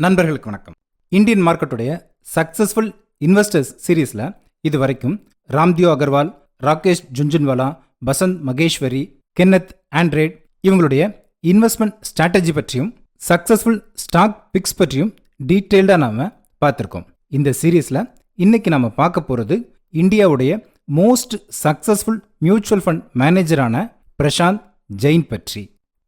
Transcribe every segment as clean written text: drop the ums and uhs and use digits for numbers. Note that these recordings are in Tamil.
நண்பர்களுக்கு வணக்கம். இந்தியன் மார்க்கெட்டுடைய சக்சஸ்ஃபுல் இன்வெஸ்டர்ஸ் சீரீஸில் இது வரைக்கும் ராம்தியோ அகர்வால், ராகேஷ் ஜுன்ஜுன்வாலா, பசந்த் மகேஸ்வரி, கென்னத் ஆண்ட்ரேட் இவங்களுடைய இன்வெஸ்ட்மெண்ட் ஸ்ட்ராட்டஜி பற்றியும் சக்சஸ்ஃபுல் ஸ்டாக் பிக்ஸ் பற்றியும் டீட்டெயில்டாக நாம் பார்த்துருக்கோம். இந்த சீரீஸில் இன்னைக்கு நாம் பார்க்க போகிறது இந்தியாவுடைய மோஸ்ட் சக்சஸ்ஃபுல் மியூச்சுவல் ஃபண்ட் மேனேஜரான பிரசாந்த் ஜெயின் பற்றி.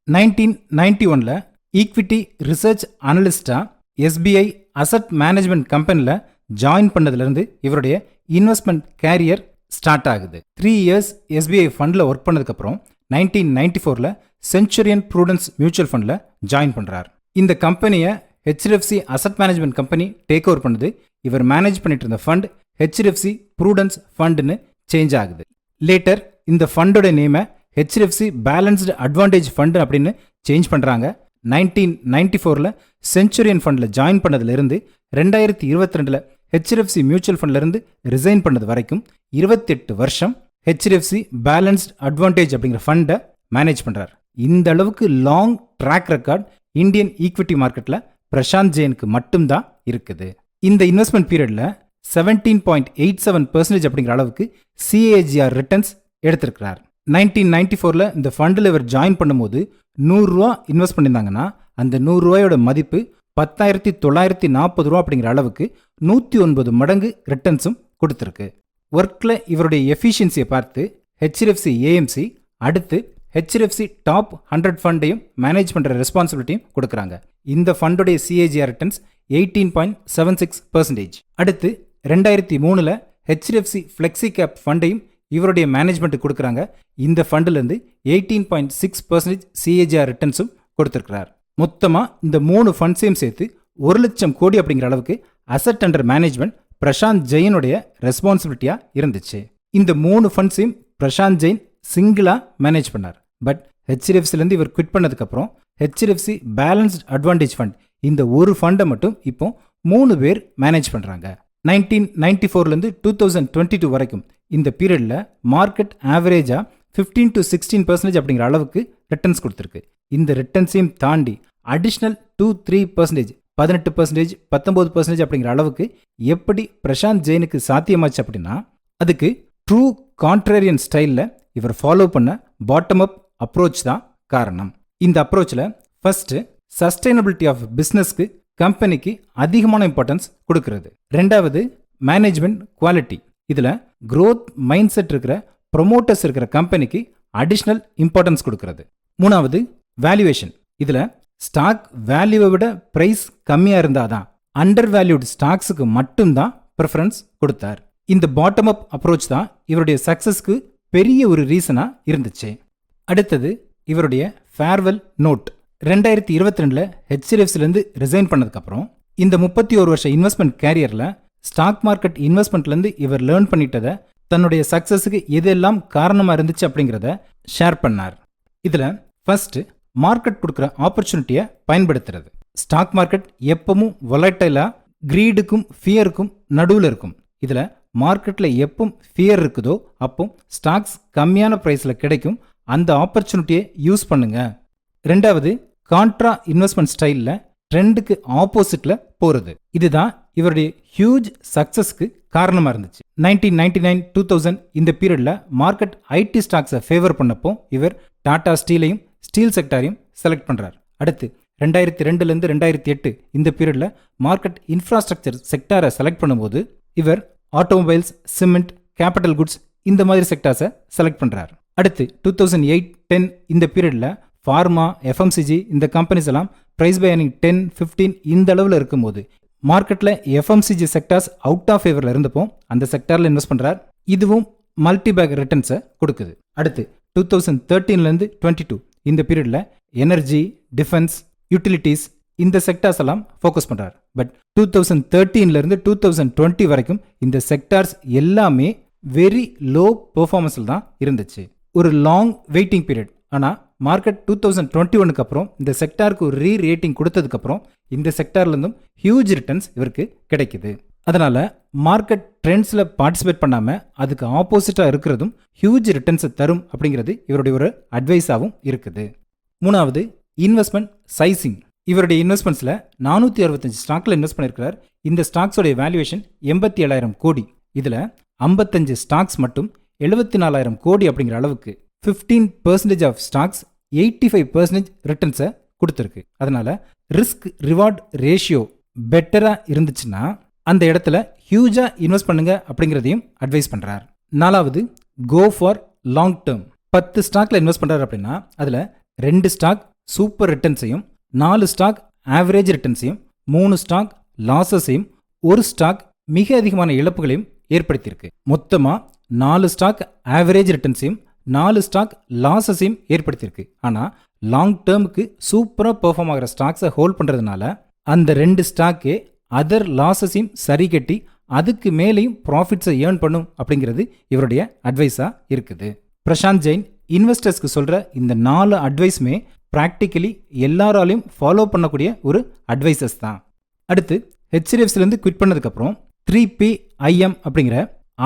1991 ஈக்விட்டி ரிசர்ச் அனலிஸ்டாக எஸ்பிஐ அசட் மேனேஜ்மெண்ட் கம்பெனியில் ஜாயின் பண்ணதுலேருந்து இவருடைய இன்வெஸ்ட்மெண்ட் கேரியர் ஸ்டார்ட் ஆகுது. 3 இயர்ஸ் எஸ்பிஐ ஃபண்டில் ஒர்க் பண்ணதுக்கப்புறம் 1994 செஞ்சுரியன் ப்ரூடன்ஸ் மியூச்சுவல் ஃபண்டில் ஜாயின் பண்ணுறார். இந்த கம்பெனியை HDFC asset management company take over பண்ணுது. இவர் மேனேஜ் பண்ணிட்டு இருந்த ஃபண்ட் ஹெச்டிஎஃப்சி ப்ரூடன்ஸ் ஃபண்டுன்னு சேஞ்ச் ஆகுது. லேட்டர் இந்த ஃபண்டோட நேமை ஹெச்டிஎஃப்சி பேலன்ஸ்டு அட்வான்டேஜ் ஃபண்டு அப்படின்னு சேஞ்ச் பண்ணுறாங்க. 1994 செஞ்சுரியன் ஃபண்டில் ஜாயின் பண்ணதுலேருந்து 2022 ஹெச்டிஎஃப்சி மியூச்சுவல் ஃபண்ட்லேருந்து ரிசைன் பண்ணது வரைக்கும் 28 வருஷம் ஹெச்டிஎஃப்சி பேலன்ஸ்ட் அட்வான்டேஜ் அப்படிங்கிற ஃபண்டை மேனேஜ் பண்ணுறார். இந்த அளவுக்கு long track record Indian equity மார்க்கெட்டில் பிரசாந்த் ஜெயினுக்கு மட்டும்தான் இருக்குது. இந்த இன்வெஸ்ட்மெண்ட் பீரியடில் 17.87% அப்படிங்கிற அளவுக்கு சிஏஜிஆர் ரிட்டர்ன்ஸ் எடுத்திருக்கிறார். 1994 இந்த ஃபண்டில் இவர் ஜாயின் பண்ணும்போது 100 ரூபா இன்வெஸ்ட் பண்ணியிருந்தாங்கன்னா அந்த 100 ரூபாயோட மதிப்பு 10,940 ரூபா அப்படிங்கிற அளவுக்கு 109 மடங்கு ரிட்டர்ன்ஸும் கொடுத்துருக்கு. ஒர்க்கில் இவருடைய எஃபிஷியன்சியை பார்த்து ஹெச்டிஎஃப்சி ஏஎம்சி அடுத்து ஹெச்டிஎஃப்சி டாப் 100 ஃபண்டையும் மேனேஜ் பண்ணுற ரெஸ்பான்சிபிலிட்டியும் கொடுக்குறாங்க. இந்த ஃபண்டுடைய சிஏஜிஆர் ரிட்டர்ன்ஸ் 18.76%. அடுத்து 2003 ஹெச்டிஎஃப்சி ஃப்ளெக்ஸி கேப் ஃபண்டையும் இவருடைய மேனேஜ்மெண்ட்டுக்கு கொடுக்குறாங்க. இந்த ஃபண்டிலேருந்து 18.6% சிஏஜிஆர் ரிட்டர்ன்ஸும் கொடுத்துருக்கிறார். மொத்தமாக இந்த 3 ஃபண்ட்ஸையும் சேர்த்து 1 லட்சம் கோடி அப்படிங்கிற அளவுக்கு அசட் அண்டர் மேனேஜ்மெண்ட் பிரசாந்த் ஜெயினுடைய ரெஸ்பான்சிபிலிட்டியாக இருந்துச்சு. இந்த 3 ஃபண்ட்ஸையும் பிரசாந்த் ஜெயின் சிங்கிளாக மேனேஜ் பண்ணார். பட் ஹெச்டிஎஃப்சிலேருந்து இவர் குவிட் பண்ணதுக்கப்புறம் ஹெச்டிஎஃப்சி பேலன்ஸ்ட் அட்வான்டேஜ் ஃபண்ட் இந்த ஒரு ஃபண்டை மட்டும் இப்போ 3 பேர் மேனேஜ் பண்ணுறாங்க. 1994 2022 வரைக்கும் இந்த பீரியடில் மார்க்கெட் ஆவரேஜாக 15 to 16% அப்படிங்கிற அளவுக்கு ரிட்டர்ன்ஸ் கொடுத்துருக்கு. இந்த ரிட்டர்ன்ஸையும் தாண்டி அடிஷ்னல் 2-3%, 18%, 19% அப்படிங்கிற அளவுக்கு எப்படி பிரசாந்த் ஜெயினுக்கு சாத்தியமாச்சு அப்படின்னா அதுக்கு ட்ரூ கான்ட்ரேரியன் ஸ்டைலில் இவர் ஃபாலோ பண்ண பாட்டம் அப் அப்ரோச் தான் காரணம். இந்த அப்ரோச்சில் ஃபர்ஸ்ட் சஸ்டைனபிலிட்டி ஆஃப் பிஸ்னஸ்க்கு கம்பெனிக்கு அதிகமான இம்பார்ட்டன்ஸ் கொடுக்கறது. 2வது மேனேஜ்மெண்ட் குவாலிட்டி. இதில் growth மைண்ட் செட் இருக்கிற ப்ரொமோட்டர்ஸ் இருக்கிற கம்பெனிக்கு அடிஷ்னல் இம்பார்ட்டன்ஸ் கொடுக்கறது. 3வது வேல்யூவேஷன். இதில் ஸ்டாக் வேல்யூவை விட ப்ரைஸ் கம்மியாக இருந்தால் தான் அண்டர் வேல்யூட் ஸ்டாக்ஸுக்கு மட்டும்தான் ப்ரிஃபரன்ஸ் கொடுத்தார். இந்த பாட்டம் அப் அப்ரோச் தான் இவருடைய சக்ஸஸ்க்கு பெரிய ஒரு ரீசனாக இருந்துச்சு. அடுத்தது இவருடைய ஃபேர்வெல் நோட். 2022 ஹெச்டிஎஃப்சிலேருந்து ரிசைன் பண்ணதுக்கப்புறம் இந்த 31 வருஷ இன்வெஸ்ட்மெண்ட் கேரியரில் ஸ்டாக் மார்க்கெட் இன்வெஸ்ட்மெண்ட்லேருந்து இவர் லேர்ன் பண்ணிட்டதை தன்னுடைய சக்ஸஸுக்கு எதெல்லாம் காரணமாக இருந்துச்சு அப்படிங்கிறத ஷேர் பண்ணார். இதில் ஃபர்ஸ்ட் மார்க்கெட் கொடுக்குற ஆப்பர்ச்சுனிட்டியை பயன்படுத்துறது. ஸ்டாக் மார்க்கெட் எப்பவும் வொலட்டைலாக கிரீடுக்கும் ஃபியருக்கும் நடுவில் இருக்கும். இதில் மார்க்கெட்டில் எப்பவும் ஃபியர் இருக்குதோ அப்போ ஸ்டாக்ஸ் கம்மியான ப்ரைஸில் கிடைக்கும். அந்த ஆப்பர்ச்சுனிட்டியை யூஸ் பண்ணுங்க. 2வது கான்ட்ரா இன்வெஸ்ட்மெண்ட் ஸ்டைலில் ட்ரெண்டுக்கு ஆப்போசிட்டில் போகிறது. இதுதான் இவருடைய ஹியூஜ் சக்ஸஸ்க்கு காரணமாக இருந்துச்சு. 1999-2000 இந்த பீரியடில் மார்க்கெட் ஐடி ஸ்டாக்ஸை ஃபேவர் பண்ணப்போ இவர் டாடா ஸ்டீலையும் ஸ்டீல் செக்டாரையும் செலக்ட் பண்ணுறார். அடுத்து 2002 2008 இந்த பீரியடில் மார்க்கெட் இன்ஃப்ராஸ்ட்ரக்சர் செக்டாரை செலக்ட் பண்ணும்போது இவர் ஆட்டோமொபைல்ஸ், சிமெண்ட், கேபிட்டல் குட்ஸ் இந்த மாதிரி செக்டார்ஸை செலக்ட் பண்ணுறார். அடுத்து 2008-10 இந்த பீரியடில் ஃபார்மா, எஃப்எம்சிஜி இந்த கம்பெனிஸ் எல்லாம் ப்ரைஸ் பை ஏர்னிங் 10-15 இந்த அளவில் இருக்கும்போது மார்க்கெட்டில் எஃப்எம்சிஜி செக்டார்ஸ் அவுட் ஆஃப் ஃபேவரில் இருந்தப்போ அந்த செக்டாரில் இன்வெஸ்ட் பண்ணுறார். இதுவும் மல்டி பேக் ரிட்டர்ன்ஸை கொடுக்குது. அடுத்து 2013 22 இந்த பீரியடில் எனர்ஜி, டிஃபென்ஸ், யூட்டிலிட்டிஸ் இந்த செக்டார்ஸ் எல்லாம் ஃபோக்கஸ் பண்ணுறார். பட் 2013 2020 வரைக்கும் இந்த செக்டார்ஸ் எல்லாமே வெரி லோ பெர்ஃபார்மன்ஸில் தான் இருந்துச்சு. ஒரு லாங் வெயிட்டிங் பீரியட். ஆனால் மார்க்கெட் 2021 அப்புறம் இந்த செக்டாருக்கு ஒரு ரேட்டிங் கொடுத்ததுக்கப்புறம் இந்த செக்டார்லேருந்தும் ஹியூஜ் ரிட்டர்ன்ஸ் இவருக்கு கிடைக்குது. அதனால் மார்க்கெட் ட்ரெண்ட்ஸில் பார்ட்டிசிபேட் பண்ணாமல் அதுக்கு ஆப்போசிட்டாக இருக்கிறதும் ஹியூஜ் ரிட்டர்ன்ஸை தரும் அப்படிங்கிறது இவருடைய ஒரு அட்வைஸாகவும் இருக்குது. 3வது இன்வெஸ்ட்மெண்ட் சைசிங். இவருடைய இன்வெஸ்ட்மெண்ட்ஸில் 465 ஸ்டாக்ல இன்வெஸ்ட் பண்ணியிருக்கிறார். இந்த ஸ்டாக்ஸோடைய வேல்யூவேஷன் 87,000 கோடி. இதில் 55 ஸ்டாக்ஸ் மட்டும் 74,000 கோடி அப்படிங்கிற அளவுக்கு 15% ஆஃப் ஸ்டாக்ஸ் 85% ரிட்டர்ன்ஸை கொடுத்துருக்கு. அதனால ரிஸ்க் ரிவார்ட் ரேஷியோ பெட்டராக இருந்துச்சுன்னா அந்த இடத்துல ஹியூஜாக இன்வெஸ்ட் பண்ணுங்க அப்படிங்கிறதையும் அட்வைஸ் பண்ணுறார். 4வது, கோ ஃபார் லாங் டேர்ம். 10 ஸ்டாக்ல இன்வெஸ்ட் பண்ணுறாரு அப்படின்னா அதில் 2 ஸ்டாக் சூப்பர் ரிட்டர்ன்ஸையும் 4 ஸ்டாக் ஆவரேஜ் ரிட்டர்ன்ஸையும் 3 ஸ்டாக் லாஸஸையும் 1 ஸ்டாக் மிக அதிகமான இழப்புகளையும் ஏற்படுத்தியிருக்கு. மொத்தமாக 4 ஸ்டாக் ஆவரேஜ் ரிட்டர்ன்ஸையும் 4 ஸ்டாக் லாஸஸையும் ஏற்படுத்தியிருக்கு. ஆனால் லாங் டேர்முக்கு சூப்பராக பெர்ஃபார்ம் ஆகிற ஸ்டாக்ஸை ஹோல்ட் பண்ணுறதுனால அந்த 2 ஸ்டாக்கே அதர் லாஸஸையும் சரி கட்டி அதுக்கு மேலேயும் ப்ராஃபிட்ஸை ஏர்ன் பண்ணும் அப்படிங்கிறது இவருடைய அட்வைஸாக இருக்குது. பிரசாந்த் ஜெயின் இன்வெஸ்டர்ஸ்க்கு சொல்கிற இந்த 4 அட்வைஸுமே ப்ராக்டிக்கலி எல்லாராலையும் ஃபாலோ பண்ணக்கூடிய ஒரு அட்வைசஸ் தான். அடுத்து ஹெச்டிஎஃப்சிலேருந்து குவிட் பண்ணதுக்கப்புறம் 3PIM அப்படிங்கிற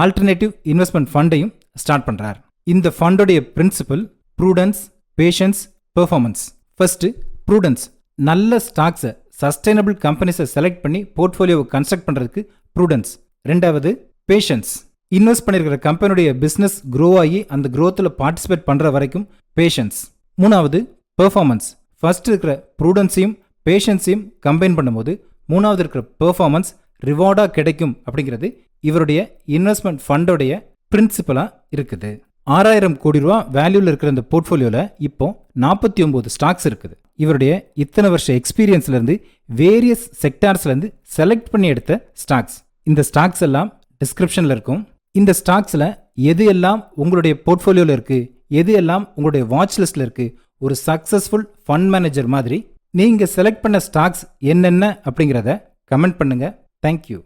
ஆல்டர்னேட்டிவ் இன்வெஸ்ட்மெண்ட் ஃபண்டையும் ஸ்டார்ட் பண்ணுறார். இந்த ஃபண்டோடைய principle prudence, patience, performance. First prudence. நல்ல ஸ்டாக்ஸை, சஸ்டைனபிள் கம்பெனிஸை செலக்ட் பண்ணி போர்ட்ஃபோலியோவை கன்ஸ்ட்ரக்ட் பண்ணுறதுக்கு ப்ரூடன்ஸ். 2வது பேஷன்ஸ். இன்வெஸ்ட் பண்ணியிருக்கிற கம்பெனியுடைய பிஸ்னஸ் க்ரோ ஆகி அந்த க்ரோத்தில் பார்ட்டிசிபேட் பண்ணுற வரைக்கும் பேஷன்ஸ். 3வது பெர்ஃபார்மன்ஸ். ஃபர்ஸ்ட் இருக்கிற ப்ரூடன்ஸையும் பேஷன்ஸையும் கம்பைன் பண்ணும்போது 3வது இருக்கிற பெர்ஃபார்மன்ஸ் ரிவார்டாக கிடைக்கும் அப்படிங்கிறது இவருடைய இன்வெஸ்ட்மெண்ட் ஃபண்டோடைய பிரின்சிபலாக இருக்குது. 6,000 கோடி ரூபா வேல்யூவில் இருக்கிற இந்த போர்ட்ஃபோலியோவில் இப்போ 49 ஸ்டாக்ஸ் இருக்குது. இவருடைய இத்தனை வருஷ எக்ஸ்பீரியன்ஸ்லேருந்து வேரியஸ் செக்டார்ஸ்லேருந்து செலக்ட் பண்ணி எடுத்த ஸ்டாக்ஸ். இந்த ஸ்டாக்ஸ் எல்லாம் டிஸ்கிரிப்ஷனில் இருக்கும். இந்த ஸ்டாக்ஸில் எது எல்லாம் உங்களுடைய போர்ட்ஃபோலியோவில் இருக்குது, எது எல்லாம் உங்களுடைய வாட்ச் லிஸ்ட்டில் இருக்குது, ஒரு சக்ஸஸ்ஃபுல் ஃபண்ட் மேனேஜர் மாதிரி நீங்கள் செலக்ட் பண்ண ஸ்டாக்ஸ் என்னென்ன அப்படிங்கிறத கமெண்ட் பண்ணுங்கள். தேங்க்யூ.